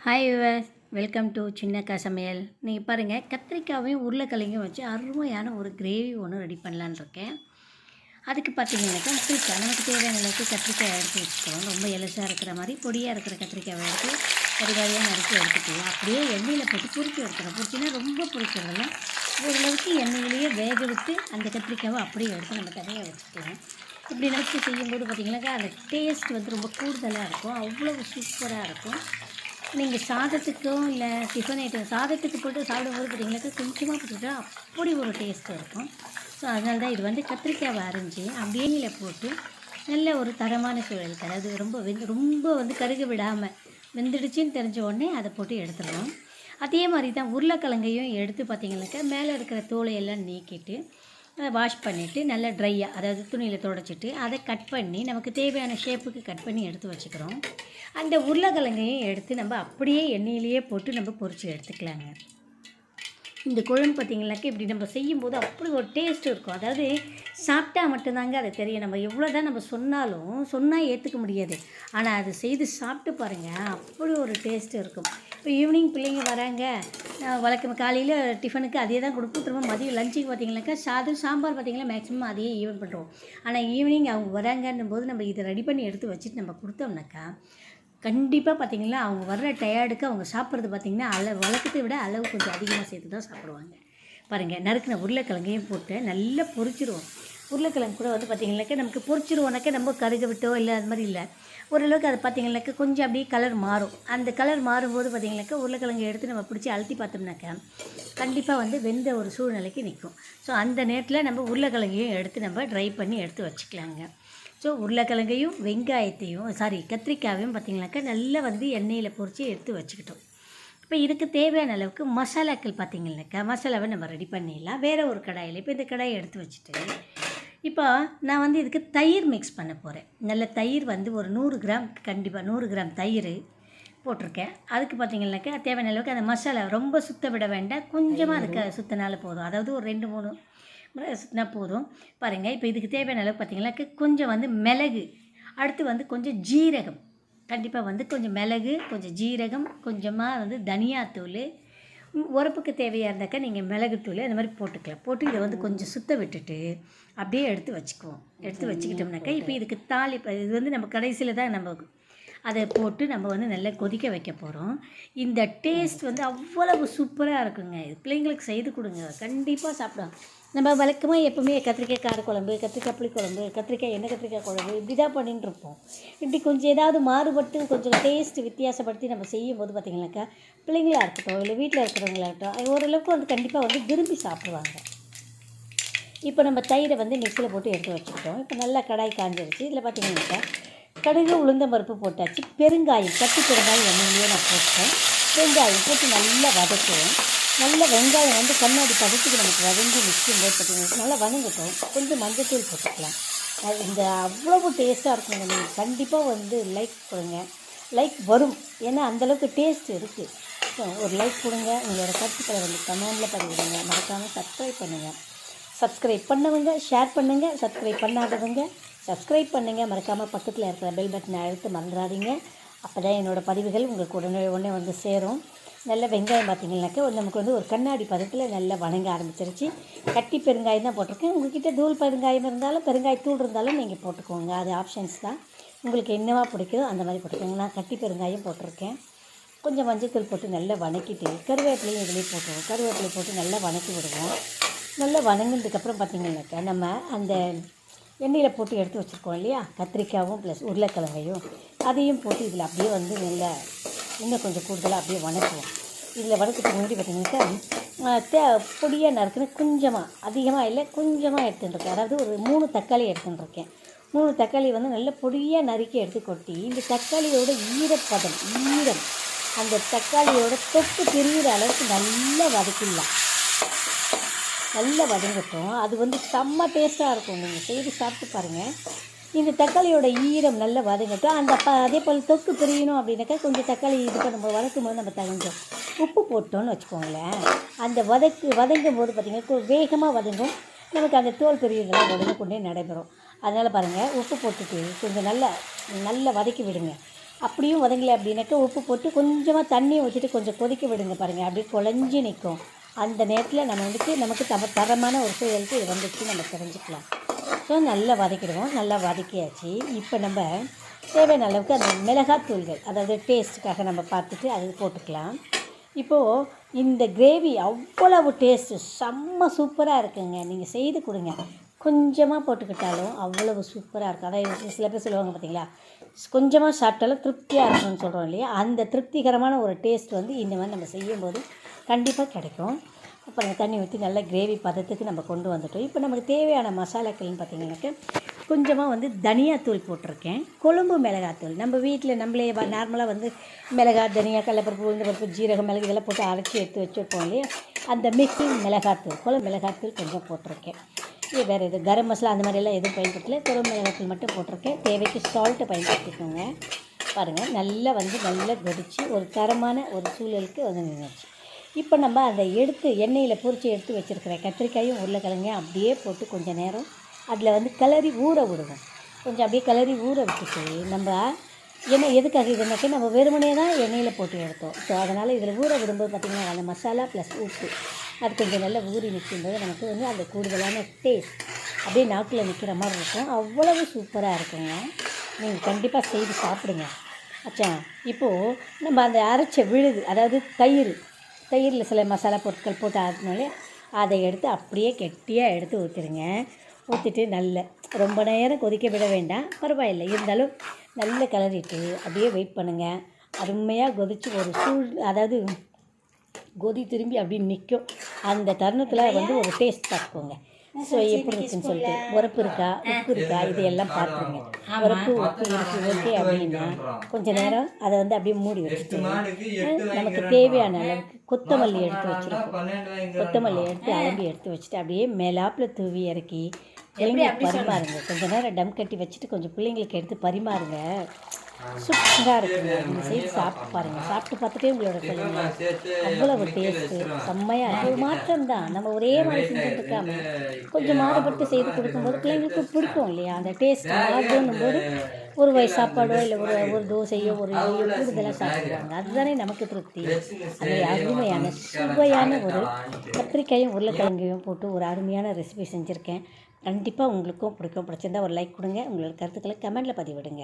Hi viewers, welcome to சின்னக்கா சமையல். நீங்கள் பாருங்கள், கத்திரிக்காவையும் உருளைக்கிழங்கையும் வச்சு அருமையான ஒரு கிரேவி ஒன்று ரெடி பண்ணலான்னு இருக்கேன். அதுக்கு பார்த்தீங்கன்னாக்கா கத்திரிக்காய் நமக்கு தேவையான அளவுக்கு கத்திரிக்காய் எடுத்து வச்சுக்கிறோம். ரொம்ப எலசாக இருக்கிற மாதிரி பொடியாக இருக்கிற கத்திரிக்காயை எடுத்து கறிகாரியாக நறுக்கி எடுத்துக்கலாம். அப்படியே எண்ணெயில் போட்டு பொரிச்சு எடுத்துக்கலாம். பொரிச்சின்னா ரொம்ப பொரிக்கிறதில்ல, ஓரளவுக்கு எண்ணெயிலேயே வேக விட்டு அந்த கத்திரிக்காவை அப்படியே எடுத்து நம்ம தனியாக வச்சுக்கலாம். இப்படி நினச்சி செய்யும்போது பார்த்திங்கனாக்கா அந்த டேஸ்ட் வந்து ரொம்ப கூடுதலாக இருக்கும். அவ்வளோ சூப்பராக இருக்கும். நீங்கள் சாதத்துக்கும் இல்லை டிஃபன் ஐட்டம் சாதத்துக்கு போட்டு சாப்பிடும்போது பார்த்திங்கனாக்கா கொஞ்சமாக போட்டுட்டா அப்படி ஒரு டேஸ்ட்டு இருக்கும். ஸோ அதனால தான் இது வந்து கத்திரிக்காவை அரிஞ்சு அப்படியே எண்ணெயில் போட்டு நல்ல ஒரு தரமான சூழலுக்கு, அதாவது ரொம்ப வந்து கருக விடாமல் வெந்துடுச்சின்னு தெரிஞ்ச உடனே அதை போட்டு எடுத்துடலாம். அதே மாதிரி தான் உருளைக்கிழங்கையும் எடுத்து பார்த்திங்கனாக்கா மேலே இருக்கிற தோலையெல்லாம் நீக்கிட்டு அதை வாஷ் பண்ணிவிட்டு நல்லா ட்ரையாக, அதாவது துணியில் துடைச்சிட்டு அதை கட் பண்ணி நமக்கு தேவையான ஷேப்புக்கு கட் பண்ணி எடுத்து வச்சுக்கிறோம். அந்த உருளைக்கிழங்கையும் எடுத்து நம்ம அப்படியே எண்ணெயிலேயே போட்டு நம்ம பொரித்து எடுத்துக்கலாங்க. இந்த குழம்பு பார்த்திங்கனாக்கா இப்படி நம்ம செய்யும்போது அப்படி ஒரு டேஸ்ட் இருக்கும். அதாவது சாப்பிட்டா மட்டும்தாங்க அது தெரியும். நம்ம எவ்வளோ தான் நம்ம சொன்னால் ஏற்றுக்க முடியாது. ஆனால் அது செய்து சாப்பிட்டு பாருங்கள், அப்படி ஒரு டேஸ்ட்டு இருக்கும். இப்போ ஈவினிங் பிள்ளைங்க வராங்க, வழக்கம் காலையில் டிஃபனுக்கு அதே தான் கொடுப்போம். திரும்ப மதியம் லஞ்சுக்கு பார்த்திங்கனாக்கா சாம்பார் பார்த்திங்கன்னா மேக்ஸிமம் அதையே ஈவன் பண்ணுறோம். ஆனால் ஈவினிங் அவங்க வராங்கன்னும் போது நம்ம இதை ரெடி பண்ணி எடுத்து வச்சுட்டு நம்ம கொடுத்தோம்னாக்கா கண்டிப்பாக பார்த்திங்கன்னா அவங்க வர்ற டயர்டுக்கு அவங்க சாப்பிட்றது பார்த்திங்கன்னா வழக்கத்தை விட அளவு கொஞ்சம் அதிகமாக சேர்த்து தான் சாப்பிடுவாங்க. பாருங்கள், நறுக்கின உருளைக்கிழங்கையும் போட்டு நல்லா பொரிச்சிடுவோம். உருளைக்கிழங்கு கூட வந்து பார்த்திங்கனாக்கா நமக்கு பொரிச்சிடுவோனாக்கா நம்ம கருக விட்டோ இல்லை அது மாதிரி இல்லை, ஓரளவுக்கு அது பார்த்திங்கனாக்கா கொஞ்சம் அப்படியே கலர் மாறும். அந்த கலர் மாறும்போது பார்த்திங்கனாக்கா உருளைக்கிழங்கு எடுத்து நம்ம பிடிச்சி அழுத்தி பார்த்தோம்னாக்கா கண்டிப்பாக வந்து வெந்த ஒரு சூழ்நிலைக்கு நிற்கும். ஸோ அந்த நேரத்தில் நம்ம உருளைக்கிழங்கையும் எடுத்து நம்ம ட்ரை பண்ணி எடுத்து வச்சுக்கலாங்க. ஸோ உருளைக்கிழங்கையும் கத்திரிக்காயையும் பார்த்திங்கனாக்கா நல்லா வந்து எண்ணெயில் பொரித்து எடுத்து வச்சுக்கிட்டோம். இப்போ இதுக்கு தேவையான அளவுக்கு மசாலாக்கள் பார்த்திங்கனாக்கா மசாலாவை நம்ம ரெடி பண்ணிடலாம். வேறு ஒரு கடாயில் இப்போ இந்த கடாயை எடுத்து வச்சுட்டு இப்போ நான் வந்து இதுக்கு தயிர் மிக்ஸ் பண்ண போகிறேன். நல்ல தயிர் வந்து ஒரு 100 கிராம், கண்டிப்பாக 100 கிராம் தயிர் போட்டிருக்கேன். அதுக்கு பார்த்திங்கனாக்கா தேவையான அளவுக்கு அந்த மசாலா ரொம்ப சுத்த விட வேண்டாம், கொஞ்சமாக அதுக்கு சுத்தினால போதும். அதாவது ஒரு 2-3 முறை சுற்றினா போதும். பாருங்கள், இப்போ இதுக்கு தேவையான அளவுக்கு பார்த்திங்கனாக்கா கொஞ்சம் வந்து மிளகு, அடுத்து வந்து கொஞ்சம் ஜீரகம், கண்டிப்பாக வந்து கொஞ்சம் மிளகு, கொஞ்சம் ஜீரகம், கொஞ்சமாக வந்து தனியாத்தூள், உரப்புக்கு தேவையாக இருந்தாக்கா நீங்கள் மிளகுத்தூள் அந்த மாதிரி போட்டுக்கலாம். போட்டு இதை வந்து கொஞ்சம் சுத்த விட்டுட்டு அப்படியே எடுத்து வச்சுக்குவோம். எடுத்து வச்சுக்கிட்டோம்னாக்கா இப்போ இதுக்கு தாளிப்பு, இது வந்து நம்ம கடைசியில் தான் நம்ம அதை போட்டு நம்ம வந்து நல்லா கொதிக்க வைக்க போகிறோம். இந்த டேஸ்ட் வந்து அவ்வளவு சூப்பராக இருக்குங்க. இது பிள்ளைங்களுக்கு செய்து கொடுங்க, கண்டிப்பாக சாப்பிடுவாங்க. நம்ம வழக்கமாக எப்போவுமே கத்திரிக்காய் காரக்குழம்பு, கத்திரிக்காய் புளிக்குழம்பு, கத்திரிக்காய் எண்ணெய் கத்திரிக்காய் குழம்பு இப்படி தான் பண்ணிட்டு இருப்போம். இப்படி கொஞ்சம் ஏதாவது மாறுபட்டு கொஞ்சம் டேஸ்ட் வித்தியாசப்படுத்தி நம்ம செய்யும்போது பார்த்திங்கனாக்கா பிள்ளைங்களாக இருக்கட்டும் இல்லை வீட்டில் இருக்கிறவங்களா இருக்கட்டும் ஓரளவுக்கு வந்து கண்டிப்பாக வந்து விரும்பி சாப்பிடுவாங்க. இப்போ நம்ம தயிரை வந்து மிக்சியில் போட்டு எடுத்து வச்சுக்கிட்டோம். இப்போ நல்லா கடாய் காஞ்சிருச்சு. இதில் பார்த்திங்கனாக்கா கடுகு உளுந்தம் பருப்பு போட்டாச்சு. பெருங்காயம், கட்டி பெருங்காயம் எண்ணெயிலேயே நான் போட்டேன். வெங்காயம் போட்டு நல்லா வதக்குவோம். நல்ல வெங்காயம் வந்து கண்ணாடி பதத்துக்கு நமக்கு வதங்கி நிற்கும் போது பார்த்திங்கன்னா நல்லா வதங்கட்டும். கொஞ்சம் மஞ்சத்தூள் போட்டுக்கலாம். அது இந்த அவ்வளவு டேஸ்ட்டாக இருக்குங்க. நீங்கள் கண்டிப்பாக வந்து லைக் கொடுங்க, லைக் வரும், ஏன்னா அந்தளவுக்கு டேஸ்ட் இருக்குது. ஸோ ஒரு லைக் கொடுங்க, உங்களோட கருத்துக்களை வந்து கமெண்டில் பதிவிடுங்க. மறக்காமல் சப்ஸ்கிரைப் பண்ணுங்கள். சப்ஸ்கிரைப் பண்ணவங்க ஷேர் பண்ணுங்கள், சப்ஸ்கிரைப் பண்ணாதவங்க சப்ஸ்கிரைப் பண்ணுங்கள். மறக்காமல் பக்கத்தில் இருக்கிற பெல் பட்டனை அழுத்த மறந்துடாதீங்க. அப்போ தான் என்னோடய பதிவுகள் உங்களுக்கு உடனே வந்து சேரும். நல்ல வெங்காயம் பார்த்திங்கனாக்கா நமக்கு வந்து ஒரு கண்ணாடி பதத்தில் நல்லா வணங்க ஆரம்பிச்சிருச்சு. கட்டி பெருங்காயம் தான் போட்டிருக்கேன். உங்கள்கிட்ட தூள் பெருங்காயம் இருந்தாலும் பெருங்காயத்தூள் இருந்தாலும் நீங்கள் போட்டுக்கோங்க, அது ஆப்ஷன்ஸ் தான். உங்களுக்கு என்னவா பிடிக்குதோ அந்த மாதிரி போட்டுக்கோங்க. நான் கட்டி பெருங்காயம் போட்டிருக்கேன். கொஞ்சம் மஞ்சத்தூள் போட்டு நல்லா வணக்கிட்டு கருவேப்பிலையும் இதிலே போட்டுருவோம். கருவேப்பிலை போட்டு நல்லா வணக்கி விடுவோம். நல்லா வணங்கினதுக்கப்புறம் பார்த்திங்கனாக்கா நம்ம அந்த எண்ணெயில் போட்டு எடுத்து வச்சுருக்கோம் இல்லையா, கத்திரிக்காயும் ப்ளஸ் உருளைக்கிழங்கையும் அதையும் போட்டு இதில் அப்படியே வந்து நல்லா இன்னும் கொஞ்சம் கூடுதலாக அப்படியே வணக்குவோம். இதில் வணக்கிறதுக்கு முன்னாடி பார்த்திங்கனாக்கா பொடியாக நறுக்குன்னு கொஞ்சமாக, அதிகமாக இல்லை கொஞ்சமாக எடுத்துட்டுருக்கேன். அதாவது ஒரு 3 தக்காளி எடுத்துட்டுருக்கேன். 3 தக்காளி வந்து நல்ல பொடியாக நறுக்கி எடுத்து கொட்டி இந்த தக்காளியோட ஈரம் அந்த தக்காளியோட தொட்டு தெரிகிற அளவுக்கு நல்லா வதக்கிடலாம். நல்லா வதங்கட்டும். அது வந்து செம்ம டேஸ்ட்டாக இருக்கும். நீங்கள் செய்து சாப்பிட்டு பாருங்கள். இந்த தக்காளியோட ஈரம் நல்லா வதங்கட்டும். அதே போல் தொக்கு பிரியணும் அப்படின்னாக்கா கொஞ்சம் தக்காளி இது பண்ணும்போது வதக்கும் போது நம்ம கொஞ்சம் உப்பு போட்டோன்னு வச்சுக்கோங்களேன். அந்த வதங்கும் போது பார்த்திங்கன்னா வேகமாக வதங்கும், நமக்கு அந்த தோல் பிரிவுகள்லாம் உடனே கொண்டே நடைபெறும். அதனால் பாருங்கள், உப்பு போட்டுட்டு கொஞ்சம் நல்லா வதக்கி விடுங்க. அப்படியும் வதங்கலை அப்படின்னாக்கா உப்பு போட்டு கொஞ்சமாக தண்ணியை ஊற்றிட்டு கொஞ்சம் கொதிக்க விடுங்க பாருங்கள், அப்படியே குழஞ்சி நிற்கும். அந்த நேரத்தில் நம்ம நமக்கு தரமான ஒரு சூழலுக்கு இது வந்துச்சு நம்ம தெரிஞ்சுக்கலாம். ஸோ நல்லா வதக்கிடுவோம். நல்லா வதக்கியாச்சு. இப்போ நம்ம தேவையான அளவுக்கு அந்த மிளகாத்தூள்கள், அதாவது டேஸ்ட்டுக்காக நம்ம பார்த்துட்டு அது போட்டுக்கலாம். இப்போது இந்த கிரேவி அவ்வளவு டேஸ்ட்டு செம்ம சூப்பராக இருக்குங்க. நீங்கள் செய்து கொடுங்க. கொஞ்சமாக போட்டுக்கிட்டாலும் அவ்வளவு சூப்பராக இருக்கும். அதாவது சில பேர் சொல்லுவாங்க பார்த்தீங்களா, கொஞ்சமாக சாப்பிட்டாலும் திருப்தியாக இருக்கணும்னு சொல்கிறோம் இல்லையா, அந்த திருப்திகரமான ஒரு டேஸ்ட் இந்த மாதிரி நம்ம செய்யும்போது கண்டிப்பாக கிடைக்கும். அப்புறம் தண்ணி ஊற்றி நல்லா கிரேவி பதத்துக்கு நம்ம கொண்டு வந்துட்டோம். இப்போ நமக்கு தேவையான மசாலாக்கள்னு பார்த்திங்கனாக்கா கொஞ்சமாக தனியாத்தூள் போட்டிருக்கேன், கொழும்பு மிளகாத்தூள். நம்ம வீட்டில் நம்மளே நார்மலாக மிளகாய், தனியா, கடலைப்பருப்பு, உளுந்தப்பருப்பு, ஜீரகம், மிளகு இதெல்லாம் போட்டு அரைச்சி எடுத்து வச்சுருப்போம் இல்லையா, அந்த மிக்சிங் மிளகாத்தூள், கொழும்பு மிளகாத்தூள் கொஞ்சம் போட்டிருக்கேன். இது வேறு எது கரம் மசாலா அந்த மாதிரியெல்லாம் எதுவும் பயன்படுத்தலை, கொழும்பு மிளகாத்தூள் மட்டும் போட்டிருக்கேன். தேவைக்கு சால்ட்டை பயன்படுத்திக்கோங்க. பாருங்கள் நல்லா நல்லா கொதித்து ஒரு தரமான ஒரு சூழலுக்கு நின்றுச்சு. இப்போ நம்ம அதை எண்ணெயில் பொரித்து எடுத்து வச்சுருக்கிற கத்திரிக்காயும் உருளைக்கிழங்கையும் அப்படியே போட்டு கொஞ்சம் நேரம் அதில் கிளறி ஊற விடுவோம். கொஞ்சம் அப்படியே கிளறி ஊற விட்டுட்டு நம்ம எதுக்காக இதுனாக்கா நம்ம வெறுமனே தான் எண்ணெயில் போட்டு எடுத்தோம். ஸோ அதனால் இதில் ஊற விடும்போது பார்த்திங்கன்னா அந்த மசாலா ப்ளஸ் உப்பு அது கொஞ்சம் நல்லா ஊறி நிற்கும்போது நமக்கு அந்த கூடுதலான டேஸ்ட் அப்படியே நாக்கில் நிற்கிற மாதிரி இருக்கும். அவ்வளவு சூப்பராக இருக்குங்க. நீங்கள் கண்டிப்பாக செய்து சாப்பிடுங்க. ஆச்சா, இப்போது நம்ம அந்த அரைச்ச விழுது, அதாவது தயிரில் சில மசாலா பொருட்கள் போட்டு ஆட்டினாலே அதை எடுத்து அப்படியே கெட்டியாக எடுத்து ஊற்றிடுங்க. ஊற்றிட்டு ரொம்ப நேரம் கொதிக்க விட வேண்டாம், பரவாயில்லை, இருந்தாலும் நல்ல கிளறிட்டு அப்படியே வெயிட் பண்ணுங்கள். அருமையாக கொதித்து ஒரு அதாவது கொதி திரும்பி அப்படி நிற்கும். அந்த தருணத்தில் ஒரு டேஸ்ட் பார்த்துக்கோங்க. ஸோ எப்படி இருக்குன்னு சொல்லிட்டு உரப்பு இருக்கா உப்பு இருக்கா இதையெல்லாம் பார்த்துருங்க. உரப்பு உப்பு இருக்குது ஓகே அப்படின்னா கொஞ்சம் நேரம் அதை அப்படியே மூடி வச்சுட்டு நமக்கு தேவையான அளவுக்கு கொத்தமல்லி எடுத்து வச்சுருக்கோம். கொத்தமல்லி அலம்பி எடுத்து வச்சுட்டு அப்படியே மேலாப்பில் தூவி இறக்கி பிள்ளைங்களுக்கு பரிமாறுங்க. கொஞ்சம் நேரம் டம் கட்டி வச்சுட்டு கொஞ்சம் பிள்ளைங்களுக்கு எடுத்து பரிமாறுங்க. சூப்பராக இருக்குங்க. நீங்கள் செய்து சாப்பிட்டு பாருங்கள். சாப்பிட்டு பார்த்துட்டே உங்களோட சொல்லுங்கள். அவ்வளவு டேஸ்ட்டு செம்மையாக இருக்கும். ஒரு மாற்றம் தான். நம்ம ஒரே மாதிரி செஞ்சுட்டு இருக்காம கொஞ்சம் மாறுபட்டு செய்து கொடுக்கும்போது பிள்ளைங்களுக்கு பிடிக்கும் இல்லையா, அந்த டேஸ்ட் ஆகணும் போது ஒரு வயசு சாப்பாடோ இல்லை ஒரு தோசையோ ஒரு கூடுதலாக சாப்பிடுவாங்க. அதுதானே நமக்கு திருப்தி. அந்த அருமையான சுவையான ஒரு கத்திரிக்காயும் உருளைக்கிழங்கையும் போட்டு ஒரு அருமையான ரெசிபி செஞ்சுருக்கேன். கண்டிப்பாக உங்களுக்கும் பிடிச்சிருந்தா ஒரு லைக் கொடுங்க. உங்களோட கருத்துக்களை கமெண்டில் பதிவிடுங்க.